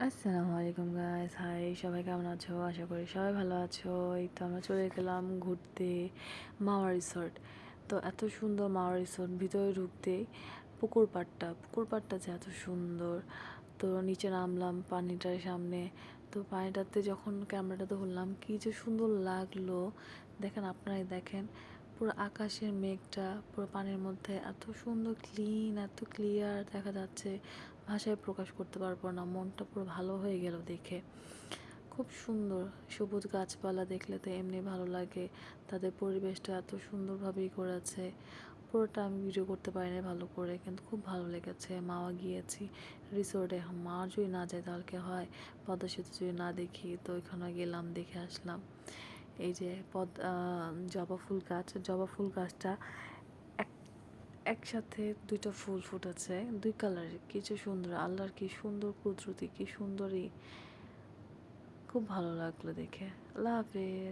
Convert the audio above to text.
আসসালামু আলাইকুম guys, high সবাই কেমন আছো? আশা করি সবাই ভালো আছো। এই তো আমরা চলে গেলাম ঘুরতে মাওয়া রিসোর্ট। তো এত সুন্দর মাওয়া রিসোর্ট, ভিতরে ঢুকতেই পুকুর পাড়টা যে এত সুন্দর। তো নিচে নামলাম পানিটার সামনে। তো পানিটাতে যখন ক্যামেরাটা ধরলাম কি যে সুন্দর লাগলো, দেখেন আপনারাই দেখেন। পুরো আকাশের মেঘটা পুরো পানির মধ্যে এত সুন্দর ক্লিন, এত ক্লিয়ার দেখা যাচ্ছে, ভাষায় প্রকাশ করতে পারবো না। মনটা পুরো ভালো হয়ে গেল দেখে। খুব সুন্দর সবুজ গাছপালা দেখলে তো এমনি ভালো লাগে। তাদের পরিবেশটা এত সুন্দরভাবেই করেছে। পুরোটা আমি ভিডিও করতে পারিনি ভালো করে, কিন্তু খুব ভালো লেগেছে। মাওয়া গিয়েছি রিসোর্টে, মাওয়া যদি না যায় তাহলে কি হয়, পদ্মা সেতু যদি না দেখি। তো ওইখানে গেলাম, দেখে আসলাম। এই যে জবা ফুল গাছটা এক একসাথে দুইটা ফুল ফুটেছে, দুই কালারের, কিছু সুন্দর। আল্লাহর কি সুন্দর কুদরতি, কি সুন্দরই, খুব ভালো লাগলো দেখে। আল্লাহ হাফেজ।